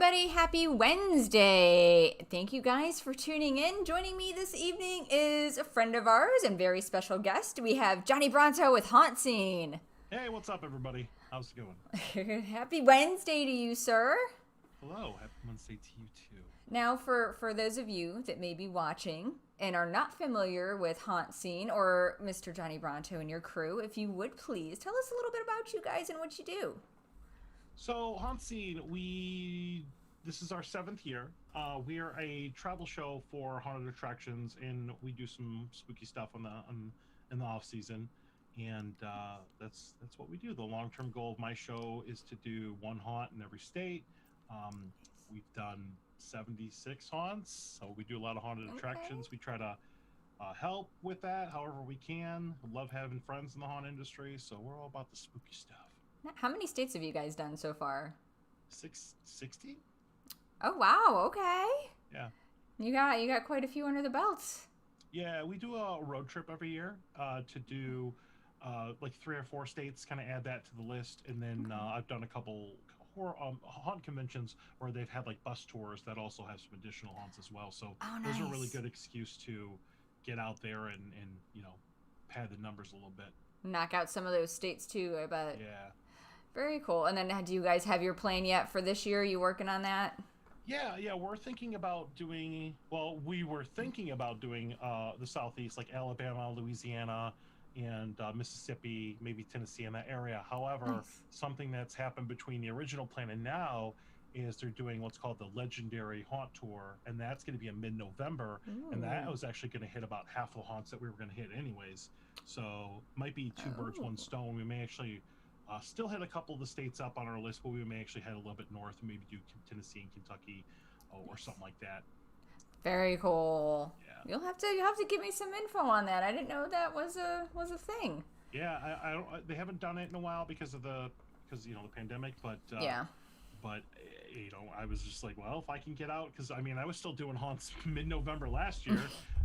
everybody. Happy Wednesday. Thank you guys for tuning in. Joining me this evening is a friend of ours and very special guest. We have Johnny Bronto with HauntScene. Hey, what's up, everybody? How's it going? Happy Wednesday to you, sir. Hello, happy Wednesday to you too. Now, for those of you that may be watching and are not familiar with HauntScene or Mr. Johnny Bronto and your crew, if you would please tell us a little bit about you guys and what you do. So, HauntScene, this is our 7th year. We are a travel show for haunted attractions, and we do some spooky stuff in the off season, and that's what we do. The long-term goal of my show is to do one haunt in every state. We've done 76 haunts, so we do a lot of haunted attractions. We try to help with that however we can. Love having friends in the haunt industry, so we're all about the spooky stuff. How many states have you guys done so far? 60? Oh wow, okay. Yeah. You got quite a few under the belt. Yeah, we do a road trip every year to do like 3 or 4 states, kind of add that to the list. And then I've done a couple haunt conventions where they've had like bus tours that also have some additional haunts as well. So those are a really good excuse to get out there and pad the numbers a little bit. Knock out some of those states too, I bet. Yeah. Very cool. And then do you guys have your plan yet for this year? Are you working on that? Yeah, we're thinking about doing, we were thinking about doing the Southeast, like Alabama, Louisiana, and Mississippi, maybe Tennessee, in that area. However, something that's happened between the original plan and now is they're doing what's called the Legendary Haunt Tour, and that's going to be in mid-November, and that was actually going to hit about half the haunts that we were going to hit anyways. So might be two birds, one stone. We may actually still hit a couple of the states up on our list, but we may actually head a little bit north and maybe do Tennessee and Kentucky or something like that. Very cool. Yeah. You'll have to give me some info on that. I didn't know that was a thing. Yeah, I don't. They haven't done it in a while because the pandemic, but yeah. But I was just like, well, if I can get out, because I was still doing haunts mid-November last year.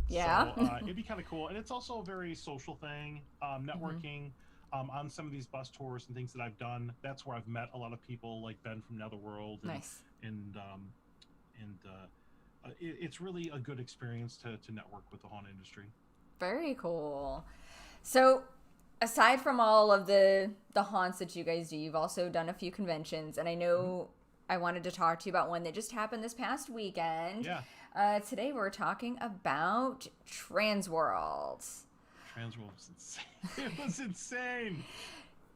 Yeah. So it'd be kind of cool, and it's also a very social thing, networking. On some of these bus tours and things that I've done, that's where I've met a lot of people like Ben from Netherworld. Nice. It's really a good experience to network with the haunt industry. Very cool. So, aside from all of the haunts that you guys do, you've also done a few conventions, and I know I wanted to talk to you about one that just happened this past weekend. Yeah. Today we're talking about Transworld. Transworld was insane. It was insane.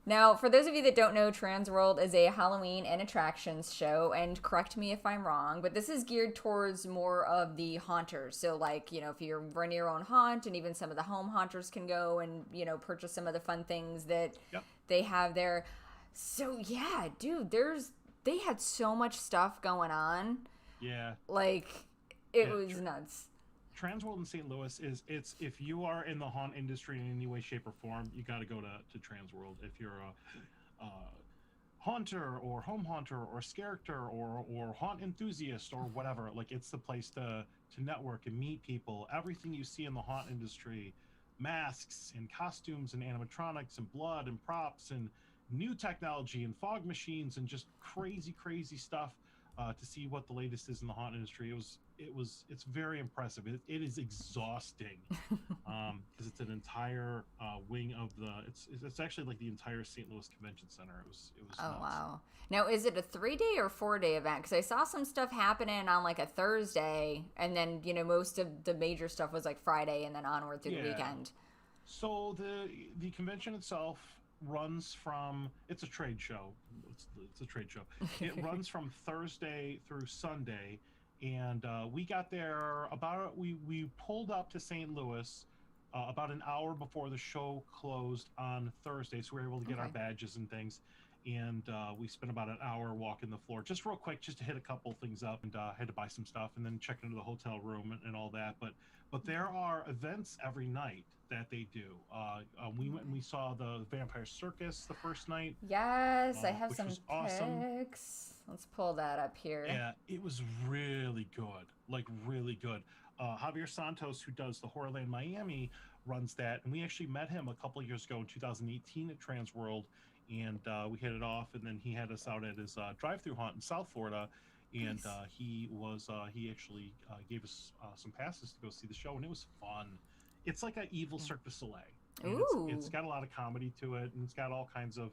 Now, for those of you that don't know, Transworld is a Halloween and attractions show, and correct me if I'm wrong, but this is geared towards more of the haunters. So, like, if you're running your own haunt, and even some of the home haunters can go and, purchase some of the fun things that they have there. So, yeah, dude, they had so much stuff going on. Yeah. Like, it was nuts. Transworld in St. Louis it's if you are in the haunt industry in any way, shape, or form, you got to go to Transworld. If you're a haunter or home haunter or scarector or haunt enthusiast or whatever, like it's the place to network and meet people. Everything you see in the haunt industry, masks and costumes and animatronics and blood and props and new technology and fog machines and just crazy stuff to see what the latest is in the haunt industry. It's very impressive. It is exhausting because it's an entire wing of it's actually like the entire St. Louis Convention Center. It was oh nuts. Wow. Now, is it a 3-day or 4-day event? Because I saw some stuff happening on like a Thursday, and then most of the major stuff was like Friday and then onward through the weekend. So the convention itself runs from, it's a trade show. It's a trade show. It runs from Thursday through Sunday. And we got there we pulled up to St. Louis about an hour before the show closed on Thursday, so we were able to get our badges and things. And we spent about an hour walking the floor, just real quick, just to hit a couple things up, and had to buy some stuff and then check into the hotel room and all that. But there are events every night that they do. We went and we saw the Vampire Circus the first night. Yes, I have some pics. Awesome. Let's pull that up here. Yeah, it was really good, like really good. Javier Santos, who does the Horrorland Miami, runs that, and we actually met him a couple of years ago in 2018 at Transworld, and we hit it off, and then he had us out at his drive-through haunt in South Florida, and Nice. he actually gave us some passes to go see the show, and it was fun. It's like an evil Cirque du Soleil, and it's Ooh. got a lot of comedy to it, and it's got all kinds of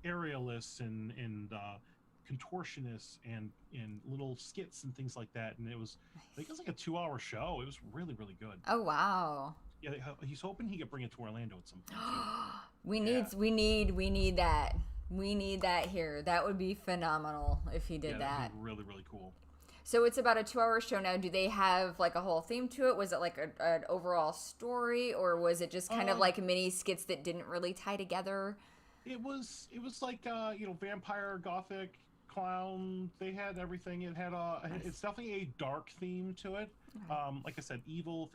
aerialists and contortionists and little skits and things like that. And I think it was like a 2 hour show. It was really really good. Oh wow. Yeah, he's hoping he could bring it to Orlando at some point too. we Yeah, need we need we need that. We need that here. That would be phenomenal if he yeah, did that'd be that. really really cool. So it's about a 2 hour show now. Do they have like a whole theme to it? Was it like an overall story, or was it just kind of Uh, like mini skits that didn't really tie together? it was like vampire gothic clown. They had everything. Nice. It's definitely a dark theme to it. Okay. Like I said, evil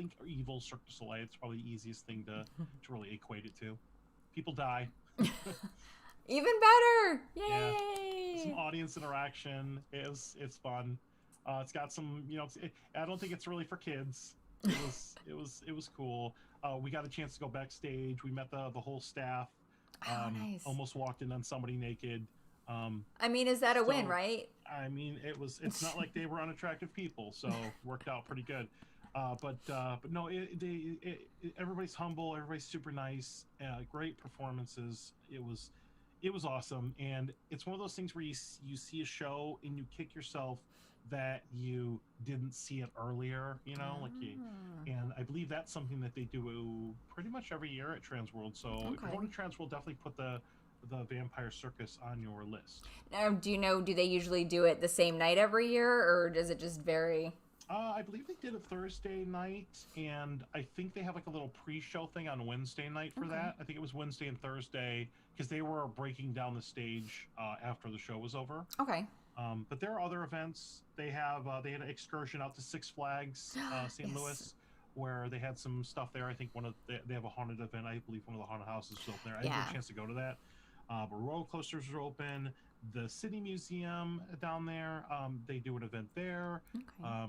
Cirque du Soleil. It's probably the easiest thing to really equate it to. People die. Even better! Yeah, some Yay! audience interaction. It's fun. It's got some, I don't think it's really for kids. It was cool. We got a chance to go backstage. We met the whole staff. Oh, nice. Almost walked in on somebody naked. I mean, is that a win, So right? I mean, it's not like they were unattractive people, so worked out pretty good. But no, everybody's humble. Everybody's super nice. Great performances. It was awesome, and it's one of those things where you see a show and you kick yourself that you didn't see it earlier. Ah, And I believe that's something that they do pretty much every year at Transworld. So if you're okay. going to Transworld, definitely put the Vampire Circus on your list. Now, do you know, do they usually do it the same night every year, or does it just vary? I believe they did it Thursday night, and I think they have like a little pre-show thing on Wednesday night for Okay. that. I think it was Wednesday and Thursday because they were breaking down the stage after the show was over. Okay. But there are other events. They had an excursion out to Six Flags, St. Yes. Louis, where they had some stuff there. I think they have a haunted event. I believe one of the haunted houses is open there. I didn't get Yeah. a chance to go to that. But roller coasters are open. The City Museum down there, they do an event there. Okay.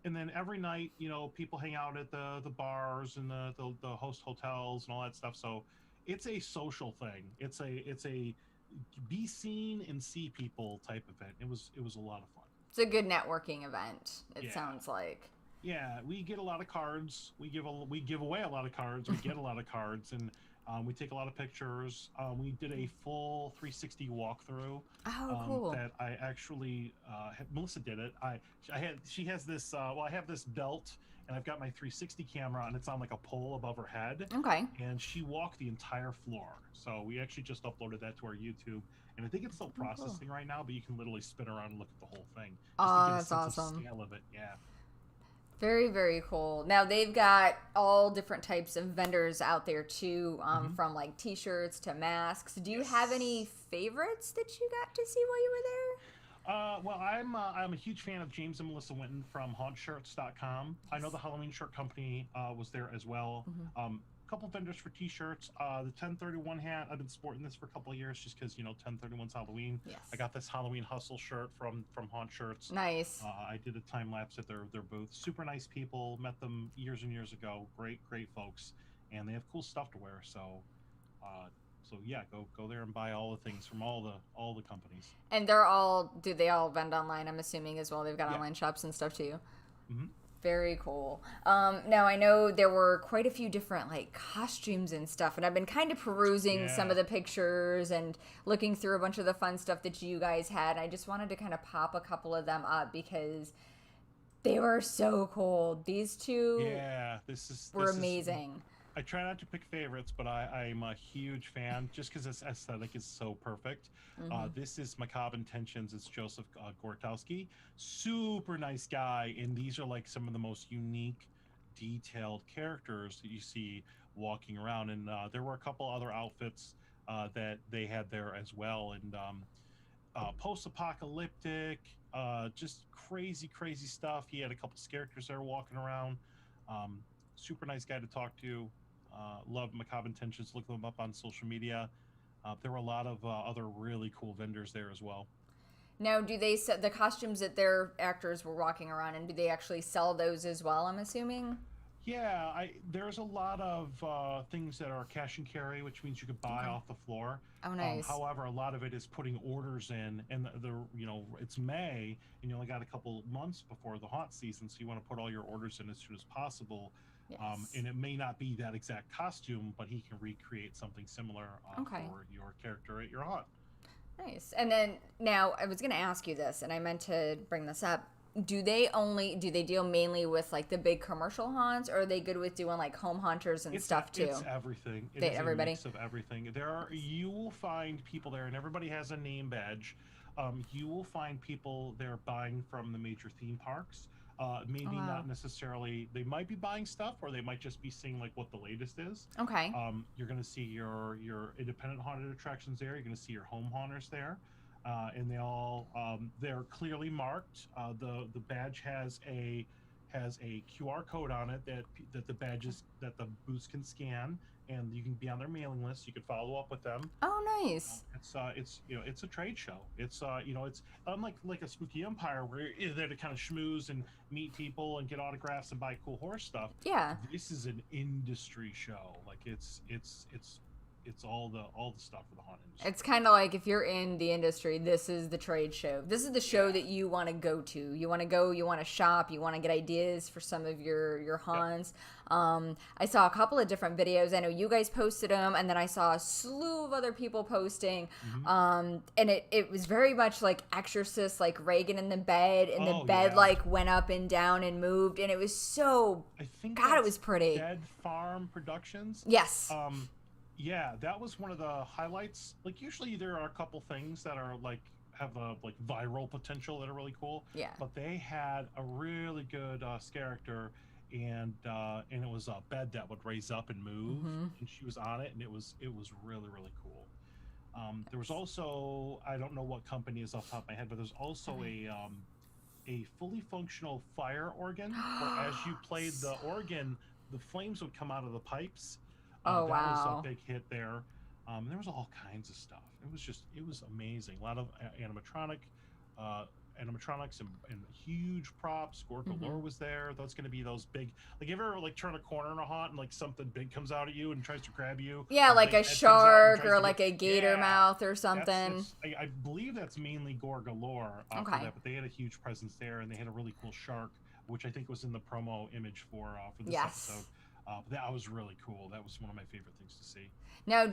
And then every night, people hang out at the bars and the host hotels and all that stuff. So it's a social thing. It's a be seen and see people type event. It was a lot of fun. It's a good networking event, it Yeah. sounds like. Yeah, we get a lot of cards. We give away a lot of cards. We get a lot of cards, and we take a lot of pictures. We did a full 360 walkthrough Oh, cool. that I actually Melissa did it. She has this. I have this belt, and I've got my 360 camera, and it's on like a pole above her head, Okay. and she walked the entire floor. So we actually just uploaded that to our YouTube. And I think it's still Oh, cool. processing right now, but you can literally spin around and look at the whole thing just to Oh, get a that's sense of awesome. scale of it. Yeah. Very, very cool. Now they've got all different types of vendors out there too, Mhm. from like t-shirts to masks. Do you have any Yes. favorites that you got to see while you were there? Well, I'm a huge fan of James and Melissa Winton from HauntShirts.com. I know Yes. the Halloween shirt company was there as well. Hmm. A couple vendors for T-shirts. The 1031 hat. I've been sporting this for a couple of years just because 1031's Halloween. Yes. I got this Halloween hustle shirt from Haunt Shirts. Nice. I did a time lapse at their booth. Super nice people. Met them years and years ago. Great folks, and they have cool stuff to wear. Uh, so yeah, go there and buy all the things from all the companies. And do they all vend online, I'm assuming, as well? They've got Yeah. online shops and stuff too. Hmm. Very cool. Now I know there were quite a few different like costumes and stuff, and I've been kind of perusing some Yeah. of the pictures and looking through a bunch of the fun stuff that you guys had. I just wanted to kind of pop a couple of them up because they were so cool. These two Yeah, were this is. amazing. I try not to pick favorites, but I'm a huge fan just because its aesthetic is so perfect. Hmm. This is Macabre Intentions. It's Joseph Gortowski. Super nice guy, and these are like some of the most unique, detailed characters that you see walking around. And there were a couple other outfits that they had there as well, and post-apocalyptic, just crazy stuff. He had a couple characters there walking around. Um, Super nice guy to talk to. Love Macabre Intentions. Look them up on social media. There were a lot of other really cool vendors there as well. Now, do they sell the costumes that their actors were walking around in? Do they actually sell those as well? I'm assuming. Yeah, there's a lot of things that are cash and carry, which means you could buy Okay. off the floor. Oh, nice. However, a lot of it is putting orders in, and it's May, and you only got a couple months before the haunt season, so you want to put all your orders in as soon as possible. Yes. And it may not be that exact costume, but he can recreate something similar Okay. for your character at your haunt. Nice. And then now I was going to ask you this, and I meant to bring this up. Do they deal mainly with like the big commercial haunts, or are they good with doing like home hunters and stuff too? It's everything. It They is a everybody. mix of everything. You will find people there, and everybody has a name badge. You will find people there buying from the major theme parks. Oh, Maybe wow. not necessarily. They might be buying stuff, or they might just be seeing like what the latest is. Okay. You're going to see your independent haunted attractions there. You're going to see your home haunters there, and they're clearly marked. The badge has a QR code on it that the booths can scan, and you can be on their mailing list. You can follow up with them. Oh, nice. It's a trade show. It's unlike like a Spooky Empire where you're there to kind of schmooze and meet people and get autographs and buy cool horse stuff. Yeah. This is an industry show. Like it's all the stuff for the haunt industry. It's kind of like if you're in the industry, this is the trade show. This is the show that you want to go to. You want to go, you want to shop, you want to get ideas for some of your haunts. Yep. I saw a couple of different videos. I know you guys posted them, and then I saw a slew of other people posting. And it was very much like Exorcist, like Reagan in the bed, and the bed like went up and down and moved, and it was so. I think God, it was pretty. Dead Farm Productions. Yes. Yeah, that was one of the highlights. Like usually there are a couple things that are like have a like viral potential that are really cool. Yeah. But they had a really good character, and it was a bed that would raise up and move, and she was on it, and it was really really cool. There was also, I don't know what company is off the top of my head, but there's also a fully functional fire organ where as you played the organ, the flames would come out of the pipes. Oh, that wow. was a big hit there. There was all kinds of stuff. It was amazing. A lot of animatronics and huge props. Gore Galore was there. That's going to be those big. Like, you ever like turn a corner in a haunt and like something big comes out at you and tries to grab you? Yeah, like a shark or like a gator mouth or something. I believe that's mainly Gore Galore. For that, but they had a huge presence there, and they had a really cool shark, which I think was in the promo image for this episode. That was really cool. That was one of my favorite things to see. Now,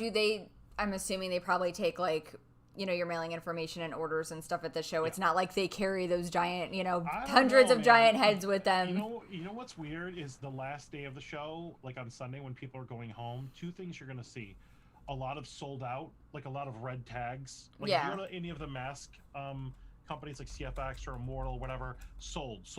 I'm assuming they probably take like, your mailing information and orders and stuff at the show. Yeah. It's not like they carry those giant, hundreds of giant heads with them. You know what's weird is the last day of the show, like on Sunday when people are going home, two things you're going to see. A lot of sold out, like a lot of red tags. Like if you go to any of the mask companies like CFX or Immortal or whatever, sold, just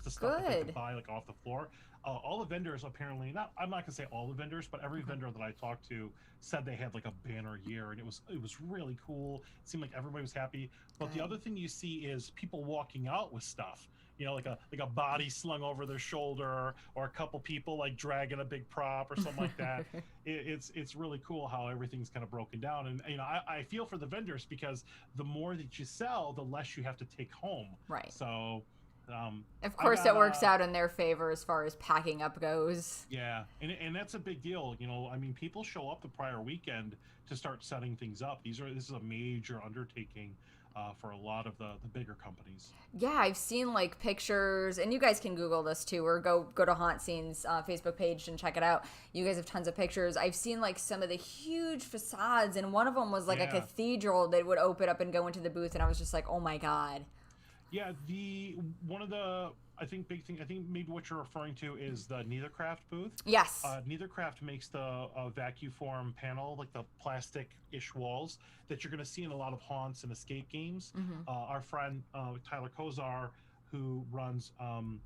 the stuff that they could buy like off the floor. All the vendors apparently, I'm not gonna say all the vendors, but every vendor that I talked to said they had like a banner year, and it was really cool. It seemed like everybody was happy. But the other thing you see is people walking out with stuff. Like a body slung over their shoulder, or a couple people like dragging a big prop or something like that. It's really cool how everything's kind of broken down, and I feel for the vendors because the more that you sell, the less you have to take home. Right. So. Of course, that works out in their favor as far as packing up goes. Yeah, and that's a big deal. I mean, people show up the prior weekend to start setting things up. This is a major undertaking for a lot of the bigger companies. Yeah, I've seen like pictures, and you guys can Google this too, or go to HauntScene's Facebook page and check it out. You guys have tons of pictures. I've seen like some of the huge facades, and one of them was like a cathedral that would open up and go into the booth, and I was just like, oh my god. Yeah, one of the big thing, I think maybe what you're referring to is the Neithercraft booth. Yes. Neithercraft makes the vacuform panel, like the plastic-ish walls that you're going to see in a lot of haunts and escape games. Our friend Tyler Kozar, who runs 100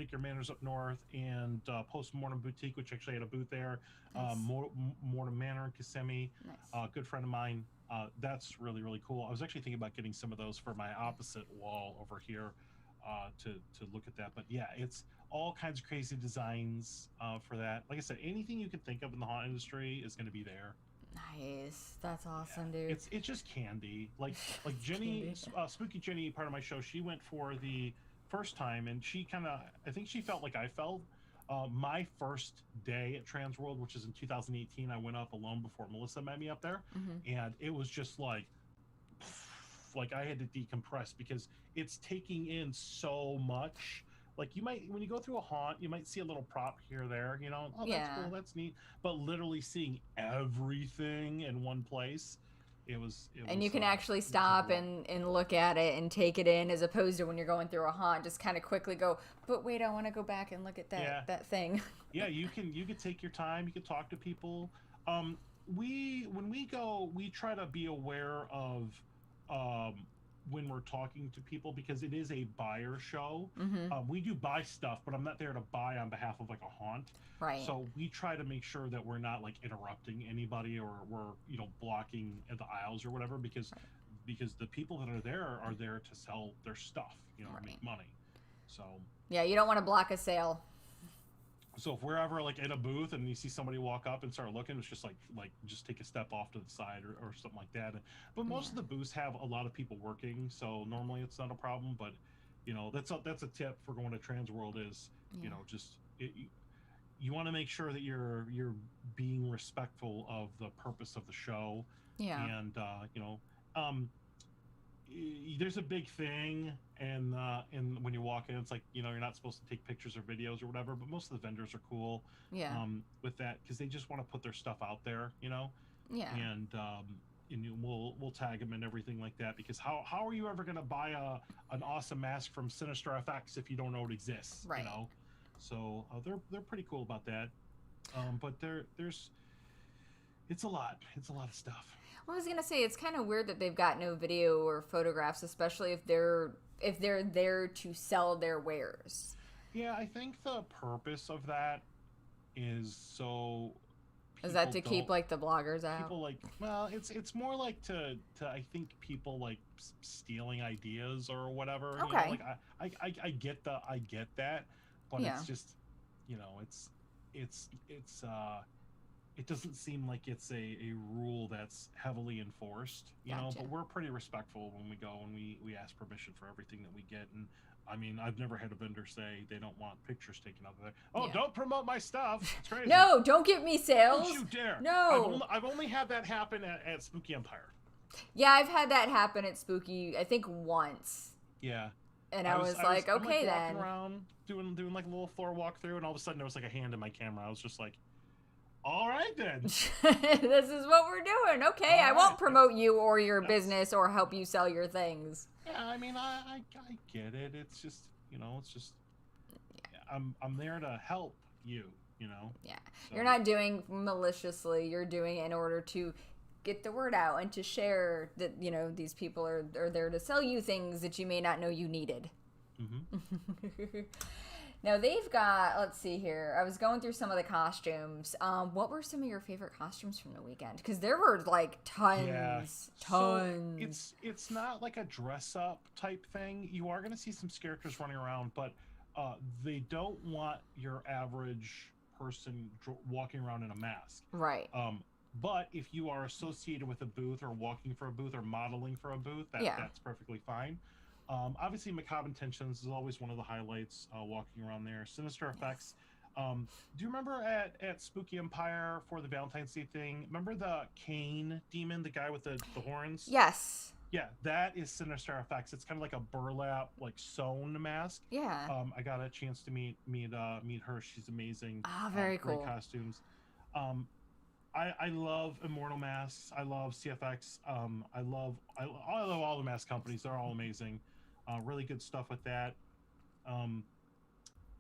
Acre Manors up north and Postmortem Boutique, which actually had a booth there. Nice. Mortem Manor in Kissimmee. Nice. Good friend of mine. That's really, really cool. I was actually thinking about getting some of those for my opposite wall over here to look at that. But yeah, it's all kinds of crazy designs for that. Like I said, anything you can think of in the haunt industry is going to be there. Nice. That's awesome, dude. It's just candy. Like Jenny, Spooky Jenny, part of my show, she went for the first time, and she kind of, I think she felt like I felt. My first day at Transworld, which is in 2018, I went up alone before Melissa met me up there, Mm-hmm. and it was just like I had to decompress because it's taking in so much. Like you might, when you go through a haunt, you might see a little prop here or there, you know, oh that's Yeah. cool, that's neat. But literally seeing everything in one place, And you can actually it was stop overwhelming. and look at it and take it in, as opposed to when you're going through a haunt, just kind of quickly go, but wait, I want to go back and look at Yeah, that thing. yeah, you can take your time, you can talk to people. We when we go, we try to be aware of um when we're talking to people because it is a buyer show. Mm-hmm. We do buy stuff, but I'm not there to buy on behalf of like a haunt. Right. So we try to make sure that we're not like interrupting anybody or we're, you know, blocking the aisles or whatever because the people that are there to sell their stuff, you know, Right. make money. So Yeah, you don't want to block a sale. so if we're ever like in a booth and you see somebody walk up and start looking, it's just like just take a step off to the side or something like that. But most of the booths have a lot of people working, so normally it's not a problem. But you know, that's a tip for going to Transworld is you know just you want to make sure that you're being respectful of the purpose of the show, Yeah. and you know. There's a big thing and when you walk in it's like, you know, you're not supposed to take pictures or videos or whatever, but most of the vendors are cool Yeah. with that because they just want to put their stuff out there, you know. Yeah. And we'll tag them and everything like that because how are you ever going to buy an awesome mask from Sinister FX if you don't know it exists, Right. you know. So they're pretty cool about that. But there's it's a lot of stuff. Well, I was gonna say it's kind of weird that they've got no video or photographs, especially if they're there to sell their wares. Yeah, I think the purpose of that is so Is that people to keep don't like the bloggers out? people like, well, it's more like to I think people like stealing ideas or whatever, you know, Okay. like I get that, but Yeah. it's just, you know, it doesn't seem like it's a rule that's heavily enforced, you know, Gotcha. but we're pretty respectful when we go and we ask permission for everything that we get. And I mean, I've never had a vendor say they don't want pictures taken of there. Oh, Yeah. don't promote my stuff. It's crazy. No, don't give me sales. Don't you dare. No. I've only had that happen at Spooky Empire. Yeah, I've had that happen at Spooky, I think once. Yeah. And I was like, I'm, okay like, then. walking around doing like a little floor walkthrough, and all of a sudden there was like a hand in my camera. I was just like, all right then. This is what we're doing. Okay, I won't promote you or your business or help you sell your things. Yeah, I mean, I get it. It's just, you know, it's just, I'm there to help you, you know. Yeah, So, you're not doing maliciously. You're doing it in order to get the word out and to share that, you know, these people are there to sell you things that you may not know you needed. Mm-hmm. Now they've got, let's see here, I was going through some of the costumes. What were some of your favorite costumes from the weekend? Because there were like tons. So it's not like a dress up type thing. You are going to see some characters running around, but they don't want your average person walking around in a mask. Right. But if you are associated with a booth or walking for a booth or modeling for a booth, that's perfectly fine. Obviously, Macabre Intentions is always one of the highlights, walking around there. Sinister Effects. Do you remember at Spooky Empire for the Valentine's Day thing? Remember the Kane demon, the guy with the horns? Yes. Yeah, that is Sinister Effects. It's kind of like a burlap, like sewn mask. Yeah. I got a chance to meet her. She's amazing. Ah, very cool. Great costumes. I love Immortal Masks. I love CFX. I love all the mask companies. They're all amazing. Really good stuff with that.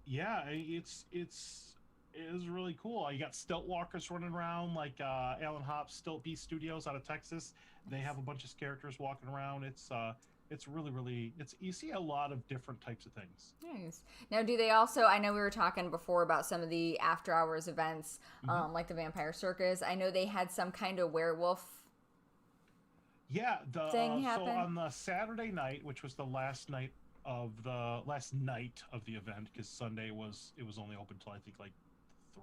Yeah, it is really cool. You got stilt walkers running around like Alan Hopp's Stilt Beast Studios out of Texas. They have a bunch of characters walking around. It's really you see a lot of different types of things. Nice. Now, do they also, I know we were talking before about some of the after hours events, like the Vampire Circus. I know they had some kind of werewolf thing happen. So on the Saturday night, which was the last night of the event, because Sunday was only open till I think like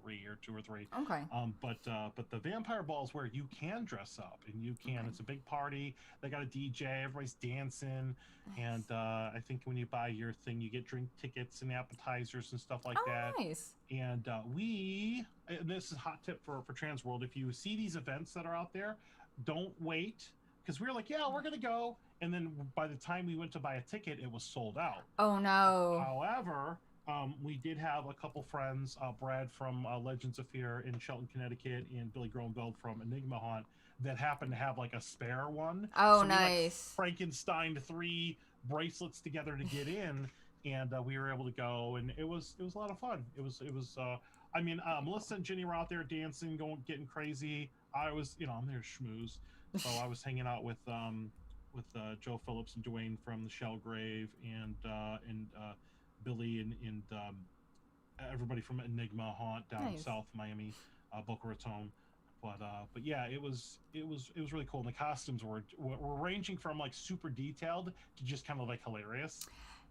three or two or three. Okay. But the vampire ball is where you can dress up and you can. Okay. It's a big party. They got a DJ. Everybody's dancing, and I think when you buy your thing, you get drink tickets and appetizers and stuff like that. Nice. And this is a hot tip for Transworld. If you see these events that are out there, don't wait, because we were like, yeah, we're gonna go, and then by the time we went to buy a ticket, it was sold out. Oh no. However, we did have a couple friends, Brad from Legends of Fear in Shelton, Connecticut, and Billy Gronveld from Enigma Haunt, that happened to have like a spare one. Oh, so nice. We, like, Frankenstein 3 bracelets together to get in, and we were able to go, and it was a lot of fun. It was. I mean, Melissa and Jenny were out there dancing, getting crazy. I was, I'm there to schmooze, so I was hanging out with Joe Phillips and Dwayne from the Shell Grave, and Billy and everybody from Enigma Haunt down South Miami, Boca Raton. But yeah, it was really cool. And the costumes were ranging from like super detailed to just kind of like hilarious,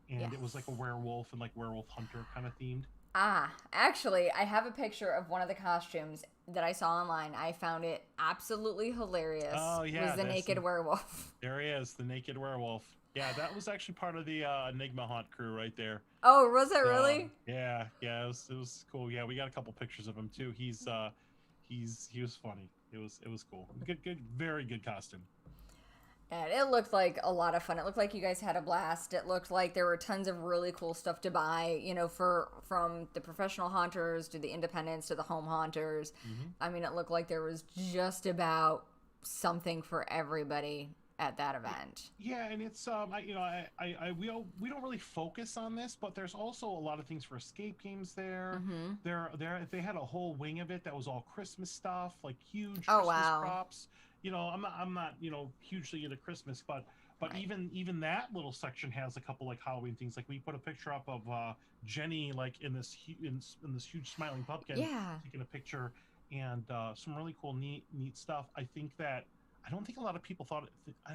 and it was like a werewolf and like werewolf hunter kind of themed. Actually, I have a picture of one of the costumes that I saw online. I found it absolutely hilarious. Oh yeah, it was the naked werewolf. There he is, the naked werewolf. Yeah, that was actually part of the Enigma Haunt crew right there. Oh, was it really? Yeah, it was cool. Yeah, we got a couple pictures of him too. He was funny. It was cool. Good, very good costume. And it looked like a lot of fun. It looked like you guys had a blast. It looked like there were tons of really cool stuff to buy, from the professional haunters to the independents to the home haunters. Mm-hmm. I mean, it looked like there was just about something for everybody at that event. Yeah, and it's we don't really focus on this, but there's also a lot of things for escape games there. Mm-hmm. They had a whole wing of it that was all Christmas stuff, like huge Christmas props. I'm not hugely into Christmas, but right. even that little section has a couple like Halloween things. Like we put a picture up of Jenny like in this huge smiling pumpkin, taking a picture, and some really cool neat stuff. I don't think a lot of people thought.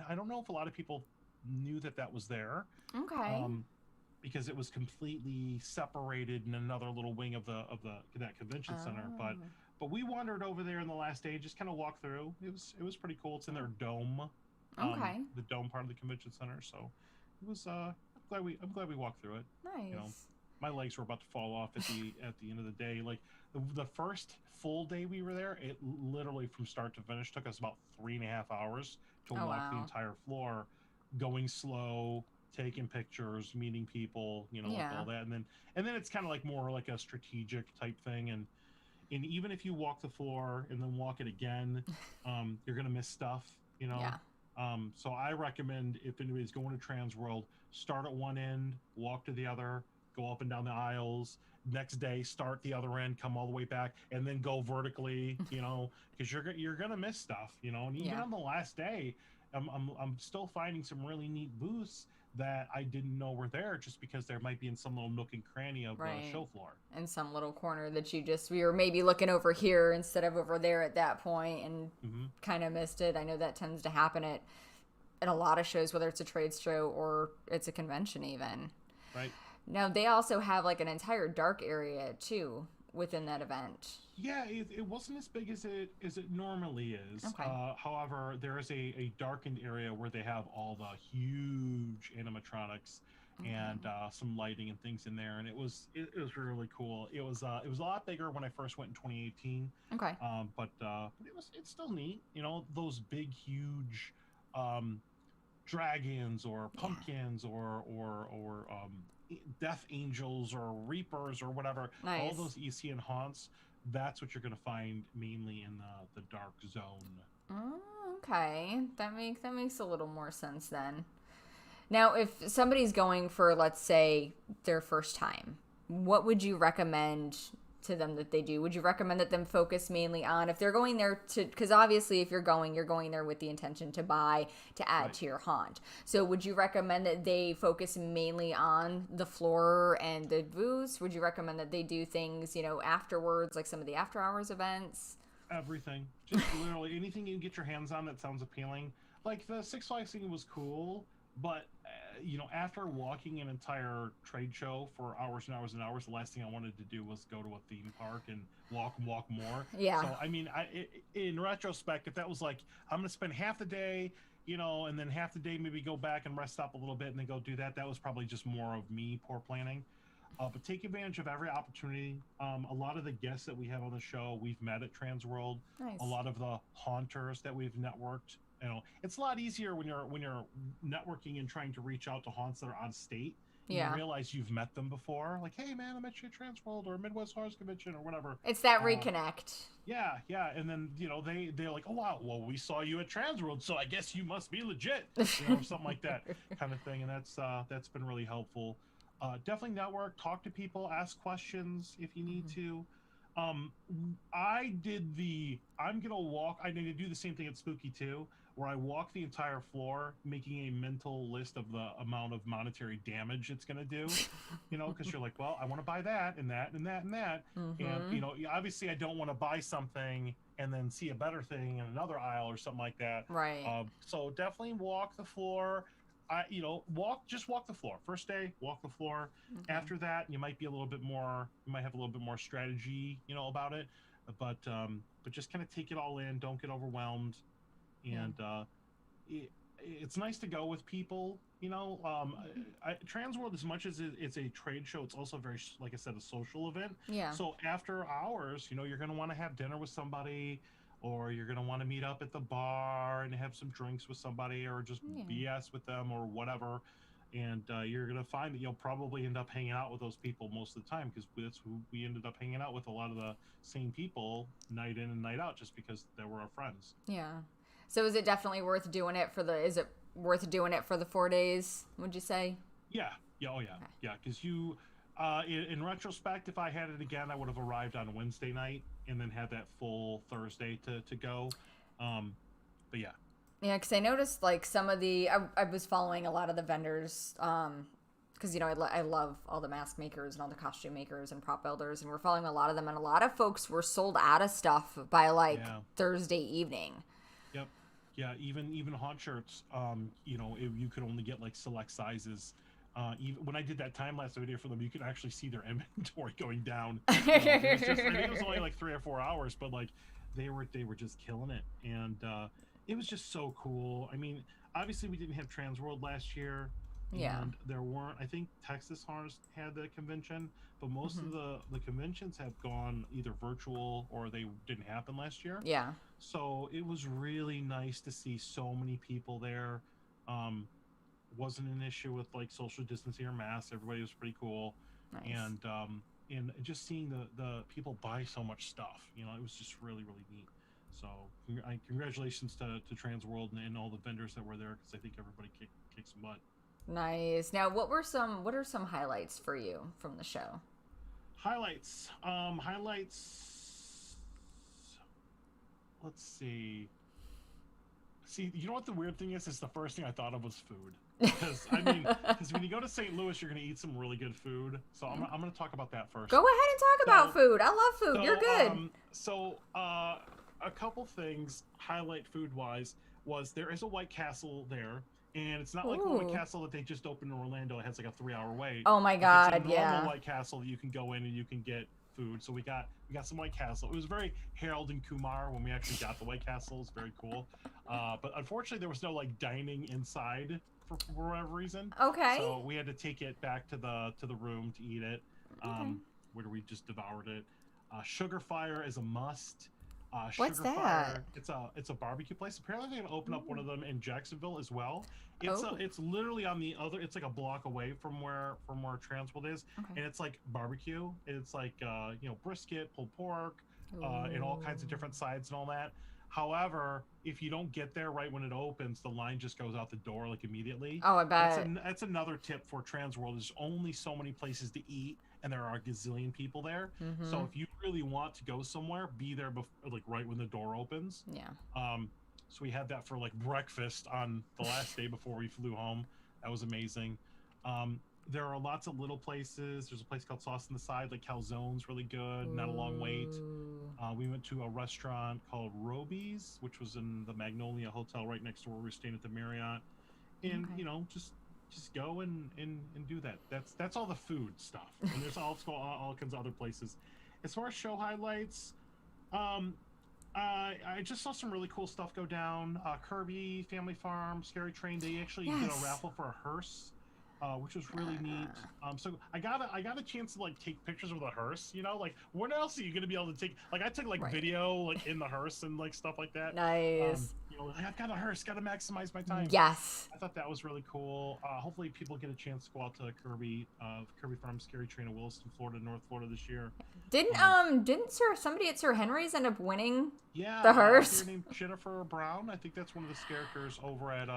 I don't know if a lot of people knew that was there. Okay. Because it was completely separated in another little wing of that convention center, But we wandered over there in the last day, just kind of walked through. It was pretty cool. It's in their dome, the dome part of the convention center. So it was. I'm glad we walked through it. Nice. My legs were about to fall off at the end of the day. Like the first full day we were there, it literally from start to finish took us about 3.5 hours to walk the entire floor, going slow, taking pictures, meeting people, all that, and then it's kind of like more like a strategic type thing, and even if you walk the floor and then walk it again, you're gonna miss stuff, So I recommend, if anybody's going to Transworld, start at one end, walk to the other, go up and down the aisles. Next day, start the other end, come all the way back, and then go vertically, because you're gonna miss stuff, and even on the last day, I'm still finding some really neat booths that I didn't know were there, just because there might be in some little nook and cranny of the show floor. In some little corner that we were maybe looking over here instead of over there at that point, and kind of missed it. I know that tends to happen at a lot of shows, whether it's a trade show or it's a convention even. Right. Now, they also have like an entire dark area too within that event. Yeah, it wasn't as big as it normally is. Okay. However, there is a darkened area where they have all the huge animatronics and some lighting and things in there, and it was really cool. It was a lot bigger when I first went in 2018. Okay. But it's still neat. Those big huge dragons or pumpkins or death angels or reapers or whatever. Nice. All those you see in haunts, that's what you're going to find mainly in the dark zone. Okay, that makes a little more sense then. Now, if somebody's going for, let's say, their first time, what would you recommend to them that they do? Would you recommend that them focus mainly on, if they're going there because obviously if you're going there with the intention to buy, to add to your haunt. So would you recommend that they focus mainly on the floor and the booths? Would you recommend that they do things, afterwards, like some of the after hours events? Everything. Just literally anything you can get your hands on that sounds appealing. Like the Six Flags thing was cool, but after walking an entire trade show for hours and hours and hours, the last thing I wanted to do was go to a theme park and walk more. Yeah. So I mean, in retrospect, if that was like I'm gonna spend half the day, and then half the day maybe go back and rest up a little bit and then go do that, that was probably just more of me poor planning. But take advantage of every opportunity. A lot of the guests that we have on the show, we've met at Transworld. A Nice. lot of the haunters that we've networked. It's a lot easier when you're networking and trying to reach out to haunts that are out of state. And you Yeah. realize you've met them before. Like, hey man, I met you at Transworld or Midwest Horror Convention or whatever. It's that reconnect. Yeah, yeah, and then they're like, oh wow, well we saw you at Transworld, so I guess you must be legit, or something like that kind of thing, and that's been really helpful. Definitely network, talk to people, ask questions if you need to. I'm gonna walk. I need to do the same thing at Spooky too, where I walk the entire floor, making a mental list of the amount of monetary damage it's gonna do. Because you're like, well, I want to buy that and that and that and that, and obviously I don't want to buy something and then see a better thing in another aisle or something like that. Right. So definitely walk the floor. Just walk the floor. First day, walk the floor. Okay. After that, you might have a little bit more strategy, about it. But just kind of take it all in. Don't get overwhelmed. And it's nice to go with people. Transworld, as much as it's a trade show, it's also very, like I said, a social event. Yeah. So after hours, you're going to want to have dinner with somebody, or you're going to want to meet up at the bar and have some drinks with somebody, or just BS with them or whatever. And you're going to find that you'll probably end up hanging out with those people most of the time, because that's who we ended up hanging out with, a lot of the same people night in and night out, just because they were our friends. Yeah. So is it definitely worth doing it is it worth doing it for the 4 days, would you say? Yeah. Yeah. Oh yeah. Okay. Yeah. Because in retrospect, if I had it again, I would have arrived on Wednesday night and then had that full Thursday to go. But yeah. Yeah, because I noticed like some of I was following a lot of the vendors, because I love all the mask makers and all the costume makers and prop builders, and we're following a lot of them, and a lot of folks were sold out of stuff by Thursday evening. Yep. Yeah, even haunt shirts, you could only get like select sizes. Even when I did that time lapse video for them, you could actually see their inventory going down. I think it was only like 3 or 4 hours, but like they were just killing it, and it was just so cool. I mean, obviously we didn't have Transworld last year, and there weren't. I think Texas Horrors had the convention, but most of the conventions have gone either virtual or they didn't happen last year. Yeah. So it was really nice to see so many people there. Wasn't an issue with like social distancing or masks. Everybody was pretty cool. Nice. And just seeing the people buy so much stuff, it was just really, really neat. So congratulations to Transworld and all the vendors that were there, because I think everybody kicked some butt. Nice. Now, what are some highlights for you from the show? Highlights. Let's see. You know what the weird thing is? Is the first thing I thought of was food. Because when you go to St. Louis, you're going to eat some really good food. So I'm going to talk about that first. Go ahead and talk about food. I love food. You're good. A couple things highlight food-wise was there is a White Castle there, and it's not like the White Castle that they just opened in Orlando. It has like a 3-hour wait. Oh my God! It's a normal White Castle that you can go in and you can get food. So we got some White Castle. It was very Harold and Kumar when we actually got the White Castle. It's very cool. But unfortunately, there was no like dining inside for whatever reason. Okay. So we had to take it back to the room to eat it. Where we just devoured it. Sugar Fire is a must. What's Sugar that? Fire, it's a barbecue place. Apparently they're gonna open up one of them in Jacksonville as well. It's literally on the other. It's like a block away from where Transworld is, and it's like barbecue. It's like brisket, pulled pork, and all kinds of different sides and all that. However, if you don't get there right when it opens, the line just goes out the door like immediately. Oh, I bet. That's another tip for Transworld. There's only so many places to eat, and there are a gazillion people there. So if you really want to go somewhere, be there like right when the door opens. Yeah. So we had that for like breakfast on the last day before we flew home. That was amazing. There are lots of little places. There's a place called Sauce on the Side, like Calzone's really good, not a long wait. We went to a restaurant called Roby's, which was in the Magnolia Hotel right next to where we were staying at the Marriott. And, just just go and do that. That's all the food stuff, and there's also all kinds of other places. As far as show highlights, um, I just saw some really cool stuff go down. Kirby Family Farm, Scary Train. They actually did a raffle for a hearse, which was really neat. So I got a chance to like take pictures with a hearse. You know, like when else are you gonna be able to take? Like I took like video like in the hearse and like stuff like that. Nice. You know, like, I've got a hearse. Got to maximize my time. Yes. I thought that was really cool. Hopefully, people get a chance to go out to Kirby Farm, Scary Train in Williston, Florida, North Florida this year. Didn't Somebody at Sir Henry's end up winning? Yeah, the hearse. Named Jennifer Brown. I think that's one of the characters over at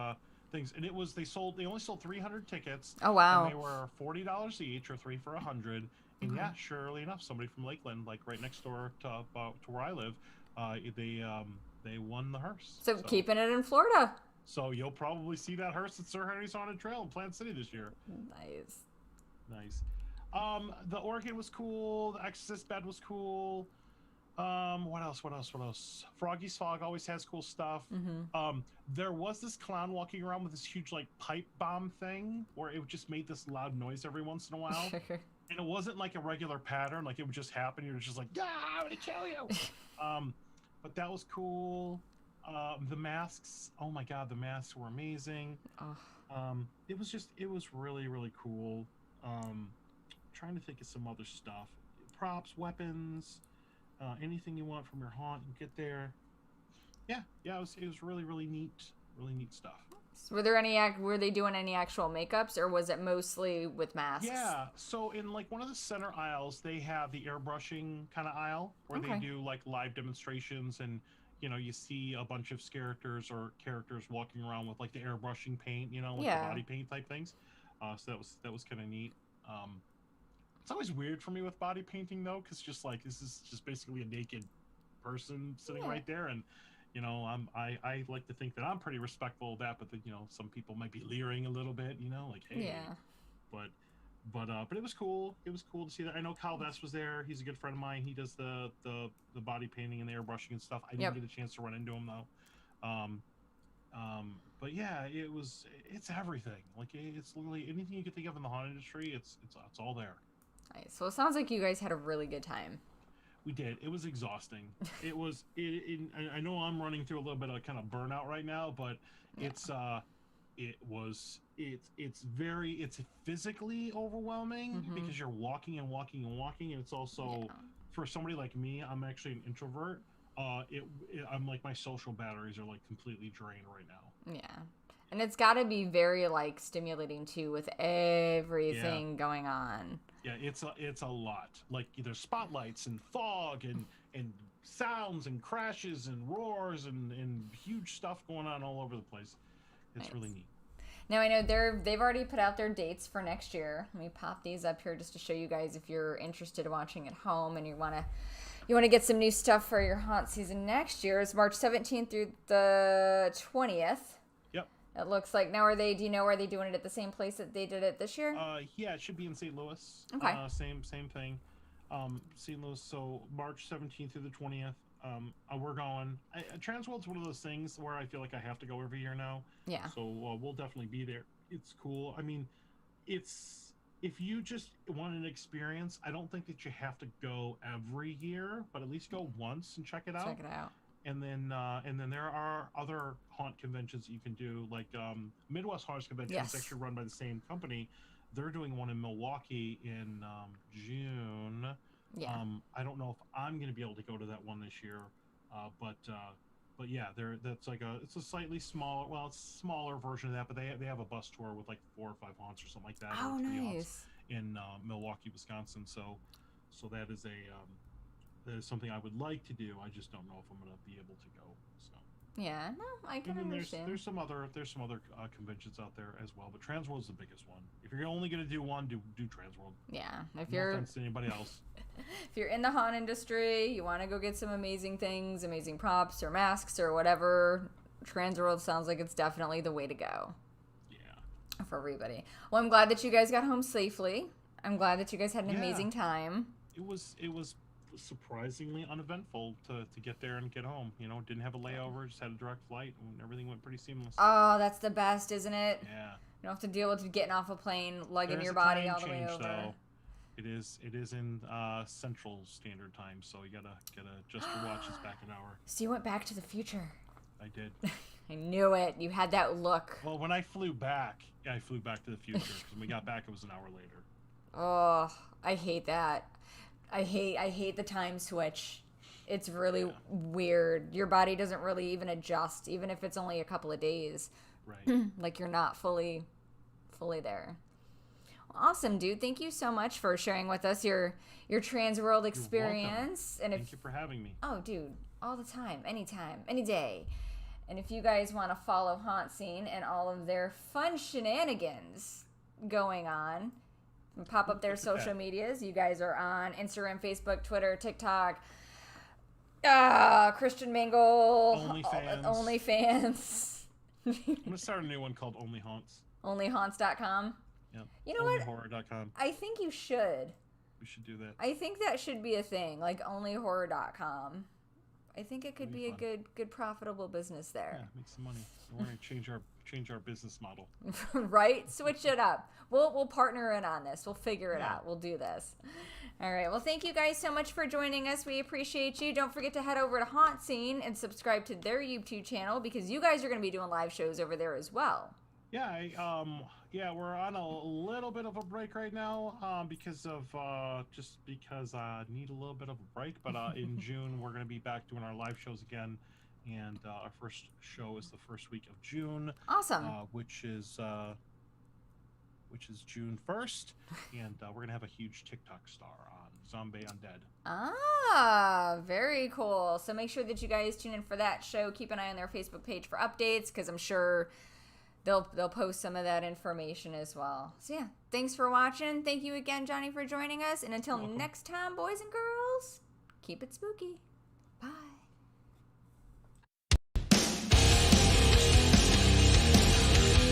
things. And it was they only sold 300 tickets. Oh wow. And they were $40 each, or 3 for $100. And yeah, surely enough, somebody from Lakeland, like right next door to where I live, they won the hearse. So keeping it in Florida. So you'll probably see that hearse at Sir Henry's Haunted Trail in Plant City this year. Nice. The organ was cool. The Exorcist bed was cool. What else? Froggy's Fog always has cool stuff. There was this clown walking around with this huge like pipe bomb thing where it just made this loud noise every once in a while. And it wasn't like a regular pattern, like it would just happen. You're just like, yeah, I'm gonna kill you. But that was cool. The masks, oh my god, the masks were amazing. It was really, really cool. Trying to think of some other stuff. Props, weapons, anything you want from your haunt, you get there. Yeah, it was really, really neat stuff. Were they doing any actual makeups, or was it mostly with masks? Yeah, so in like one of the center aisles, they have the airbrushing kind of aisle where they do like live demonstrations, and you know, you see a bunch of characters walking around with like the airbrushing paint, you know, like the body paint type things. So that was kind of neat. It's always weird for me with body painting though, because just like this is just basically a naked person sitting right there, and you know, I like to think that I'm pretty respectful of that, but you know, some people might be leering a little bit, you know, like hey, but it was cool. It was cool to see that. I know Kyle Vest was there. He's a good friend of mine. He does the body painting and the airbrushing and stuff. I didn't get a chance to run into him though. But yeah, it's everything. Like it's literally anything you could think of in the haunt industry. It's all there. Nice. Well, it sounds like you guys had a really good time. We did. It was exhausting. I know I'm running through a little bit of kind of burnout right now, but it's physically overwhelming because you're walking and walking and walking, and it's also for somebody like me, I'm actually an introvert. I'm like my social batteries are like completely drained right now. Yeah. And it's got to be very like stimulating too with everything going on. Yeah, it's a lot. Like there's spotlights and fog and sounds and crashes and roars and huge stuff going on all over the place. It's really neat. Now I know they've already put out their dates for next year. Let me pop these up here just to show you guys if you're interested in watching at home and you want to get some new stuff for your haunt season next year. It's March 17th through the 20th. It looks like. Now, do you know, are they doing it at the same place that they did it this year? Yeah, it should be in St. Louis. Okay. Same thing. St. Louis, so March 17th through the 20th. We're going. Transworld's one of those things where I feel like I have to go every year now. Yeah. So we'll definitely be there. It's cool. I mean, if you just want an experience, I don't think that you have to go every year, but at least go once and check it out. Check it out. And then there are other haunt conventions that you can do, like Midwest Haunt Convention is actually run by the same company. They're doing one in Milwaukee in June. Yeah. I don't know if I'm going to be able to go to that one this year, but yeah, it's a slightly smaller. Well, it's a smaller version of that, but they have a bus tour with like 4 or 5 haunts or something like that. Oh, nice. In Milwaukee, Wisconsin. So that is something I would like to do. I just don't know if I'm going to be able to go. So yeah, no, I can understand. There's some other conventions out there as well, but Transworld's the biggest one. If you're only going to do one, do Transworld. Yeah, no offense to anybody else. If you're in the haunt industry, you want to go get some amazing things, amazing props or masks or whatever, Transworld sounds like it's definitely the way to go. Yeah. For everybody. Well, I'm glad that you guys got home safely. I'm glad that you guys had an amazing time. It was surprisingly uneventful to get there and get home. You know, didn't have a layover, just had a direct flight, and everything went pretty seamless. Oh, that's the best, isn't it? Yeah. You don't have to deal with getting off a plane, lugging There's your a body time all the way change, over. though. It is in Central Standard Time, so you gotta adjust your watches back an hour. So you went back to the future. I did. I knew it. You had that look. Well, when I flew back to the future. Because when we got back, it was an hour later. Oh, I hate that. I hate the time switch. It's really weird. Your body doesn't really even adjust, even if it's only a couple of days. Right. Like you're not fully there. Awesome, dude. Thank you so much for sharing with us your Transworld experience. And Thank you for having me. Oh, dude, all the time, anytime, any day. And if you guys want to follow HauntScene and all of their fun shenanigans going on, pop up their social medias. You guys are on Instagram, Facebook, Twitter, TikTok, Christian Mingle, OnlyFans. I'm gonna start a new one called Only Haunts. Onlyhaunts.com. Yep. You know what? Onlyhorror.com. I think you should. We should do that. I think that should be a thing, like onlyhorror.com. I think it could be a good profitable business there. Yeah, make some money. We're gonna change our business model. Right? Switch it up. We'll partner in on this. We'll figure it out. We'll do this. All right. Well, thank you guys so much for joining us. We appreciate you. Don't forget to head over to HauntScene and subscribe to their YouTube channel because you guys are going to be doing live shows over there as well. Yeah, we're on a little bit of a break right now because I need a little bit of a break. But in June, we're going to be back doing our live shows again. And our first show is the first week of June. Awesome. Which is June 1st. And we're going to have a huge TikTok star on Zombie Undead. Ah, very cool. So make sure that you guys tune in for that show. Keep an eye on their Facebook page for updates because I'm sure they'll post some of that information as well. So yeah, thanks for watching. Thank you again, Johnny, for joining us. And until next time, boys and girls, keep it spooky.